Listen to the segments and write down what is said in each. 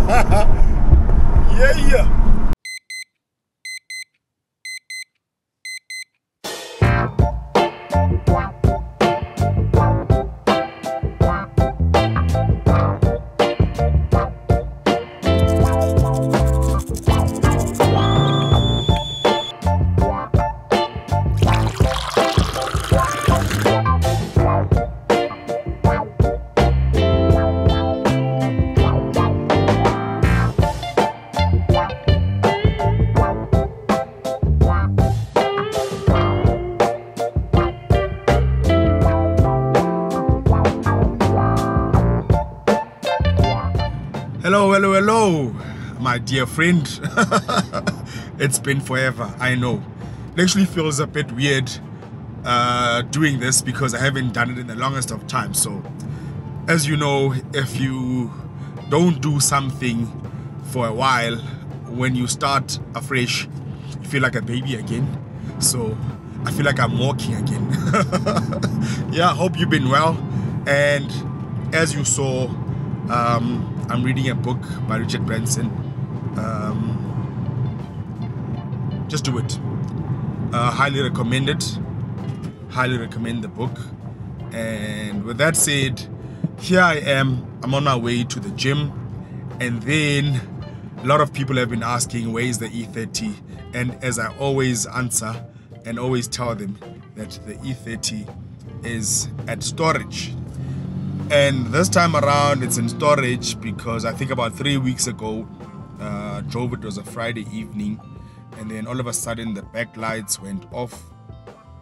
Yeah. Hello, my dear friend. It's been forever, I know. It actually feels a bit weird doing this because I haven't done it in the longest of time. So, as you know, if you don't do something for a while, when you start afresh, you feel like a baby again. So, I feel like I'm walking again. Yeah, hope you've been well. And as you saw, I'm reading a book by Richard Branson. Just do it. Highly recommend it. Highly recommend the book. And with that said, here I am. I'm on my way to the gym. And then a lot of people have been asking, where is the E30? And as I always answer and always tell them that the E30 is at storage. And this time around it's in storage because I think about 3 weeks ago drove it. Was a Friday evening, and then all of a sudden the backlights went off,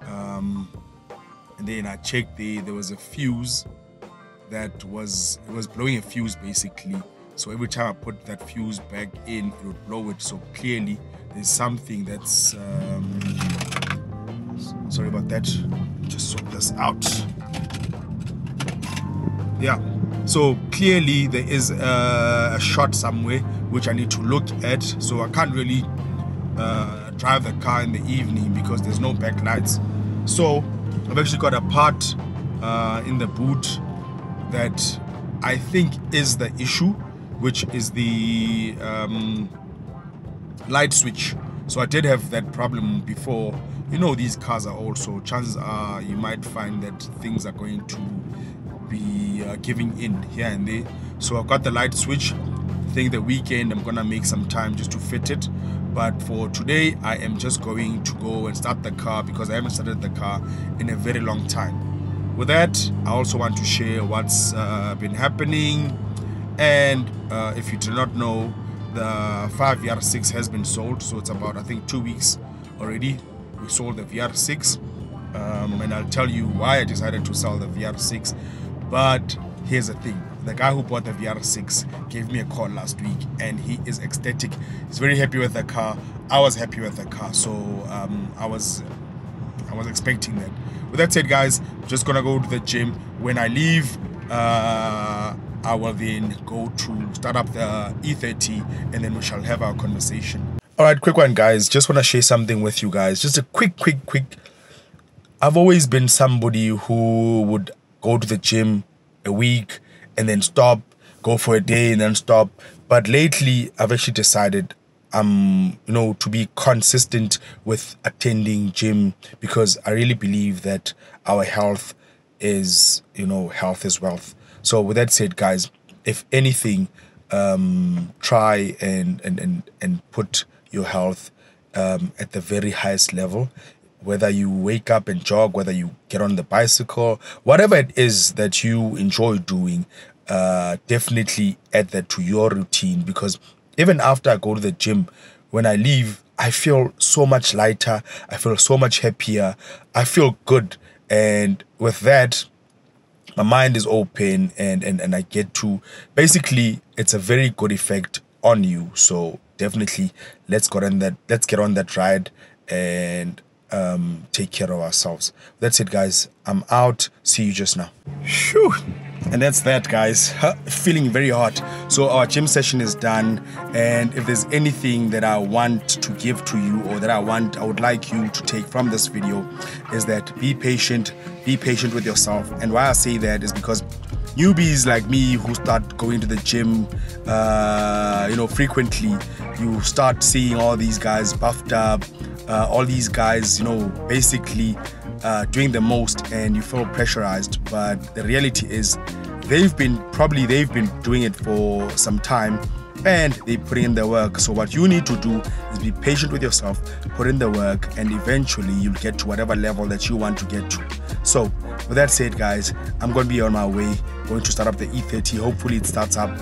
and then I checked there was a fuse that was blowing a fuse basically. So every time I put that fuse back in, it would blow it. So clearly there's something that's sorry about that, just sort this out. Yeah, so clearly there is a shot somewhere which I need to look at. So I can't really drive the car in the evening because there's no backlights. So I've actually got a part in the boot that I think is the issue, which is the light switch. So I did have that problem before. You know, these cars are also, chances are you might find that things are going to be giving in here and there. So I've got the light switch. I think the weekend I'm gonna make some time just to fit it, but for today I am just going to go and start the car because I haven't started the car in a very long time. With that, I also want to share what's been happening. And if you do not know, the VR6 has been sold. So it's about, I think, 2 weeks already we sold the VR6, and I'll tell you why I decided to sell the VR6. But here's the thing, the guy who bought the VR6 gave me a call last week and he is ecstatic. He's very happy with the car. I was happy with the car, so I was expecting that. With that said, guys, I'm just gonna go to the gym. When I leave, I will then go to start up the E30 and then we shall have our conversation. All right, quick one, guys. Just want to share something with you guys. Just a quick. I've always been somebody who would go to the gym a week and then stop, go for a day and then stop. But lately, I've actually decided to be consistent with attending gym because I really believe that our health is, health is wealth. So with that said, guys, if anything, try and put your health at the very highest level. Whether you wake up and jog, whether you get on the bicycle, whatever it is that you enjoy doing, definitely add that to your routine. Because even after I go to the gym, when I leave, I feel so much lighter, I feel so much happier, I feel good. And with that, my mind is open and I get to, basically, it's a very good effect on you. So definitely let's get on that ride and take care of ourselves. That's it, guys. I'm out. See you just now. Phew. And that's that, guys. Feeling very hot. So our gym session is done, and if there's anything that I want to give to you, or that I would like you to take from this video, is that be patient with yourself. And why I say that is because newbies like me who start going to the gym frequently, you start seeing all these guys buffed up, all these guys basically doing the most, and you feel pressurized. But the reality is they've been doing it for some time, and they put in the work. So what you need to do is be patient with yourself, put in the work, and eventually you'll get to whatever level that you want to get to. So with that said, guys, I'm going to be on my way, going to start up the E30. Hopefully it starts up,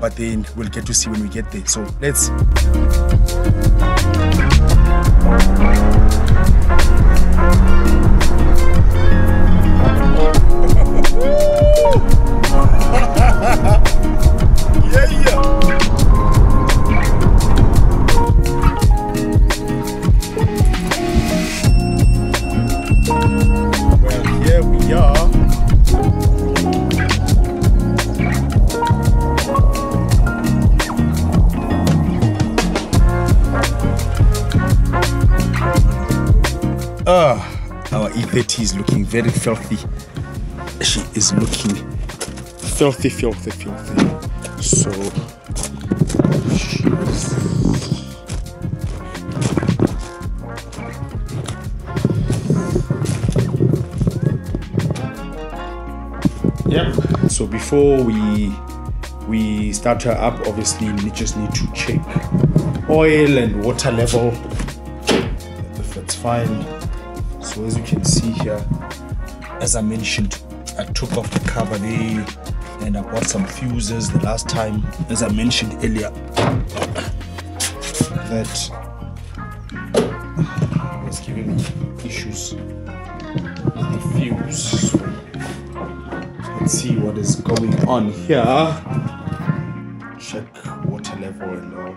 but then we'll get to see when we get there. So let's our E30 is looking very filthy. She is looking filthy. So yep. So before we start her up, obviously we just need to check oil and water level if it's fine. So as you can see here, as I mentioned, I took off the cover there and I bought some fuses the last time, as I mentioned earlier, that was giving me issues with the fuse. So let's see what is going on here. Check water level and all,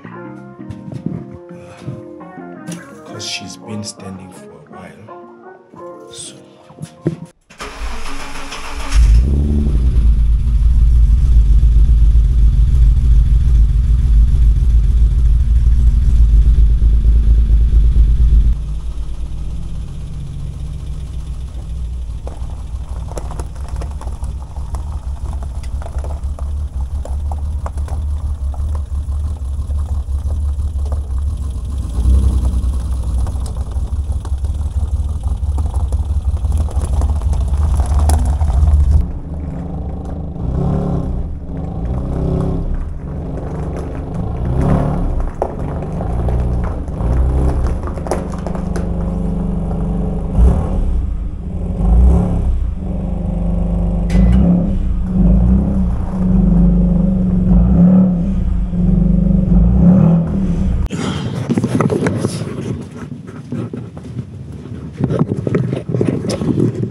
because she's been standing for a while. So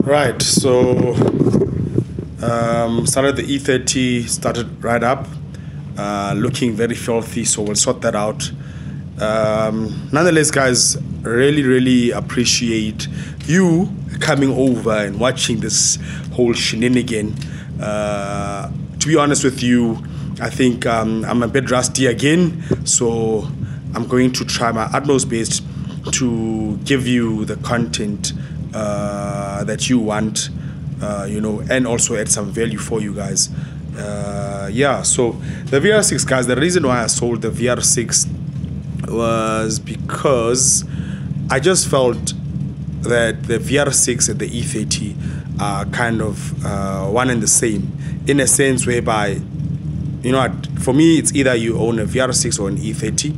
right, so started the E30, started right up, looking very filthy, so we'll sort that out. Nonetheless, guys, really appreciate you coming over and watching this whole shenanigan. To be honest with you, I think I'm a bit rusty again, so I'm going to try my utmost best to give you the content that you want, and also add some value for you guys. Yeah, so the VR6, guys, the reason why I sold the VR6 was because I just felt that the VR6 and the E30 are kind of one and the same, in a sense whereby, for me, it's either you own a VR6 or an E30.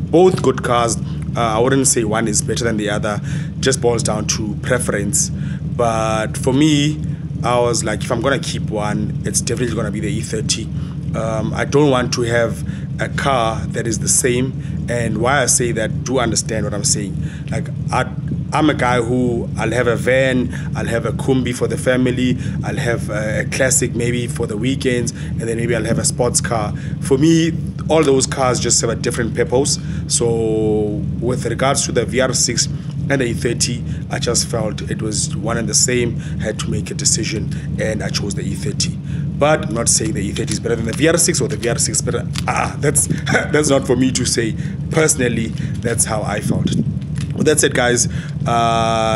Both good cars. I wouldn't say one is better than the other, just boils down to preference. But for me, I was like, if I'm gonna keep one, it's definitely gonna be the E30. I don't want to have a car that is the same. And why I say that, do understand what I'm saying. Like, I'm a guy who, I'll have a van, I'll have a Kumbi for the family, I'll have a classic maybe for the weekends, and then maybe I'll have a sports car. For me, all those cars just have a different purpose. So with regards to the VR6, And the E30, I just felt it was one and the same. Had to make a decision, and I chose the E30. But I'm not saying the E30 is better than the VR6 or the VR6 is better. That's not for me to say. Personally, that's how I felt. With that said, guys,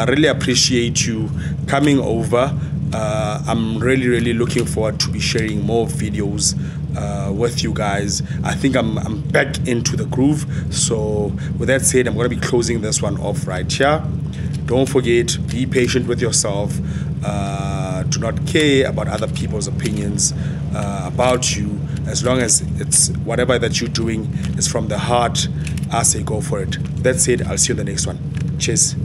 really appreciate you coming over. I'm really looking forward to be sharing more videos with you guys. I think I'm back into the groove. So with that said, I'm going to be closing this one off right here. Don't forget, be patient with yourself. Do not care about other people's opinions about you. As long as it's whatever that you're doing is from the heart, I say go for it. That's it. I'll see you in the next one. Cheers.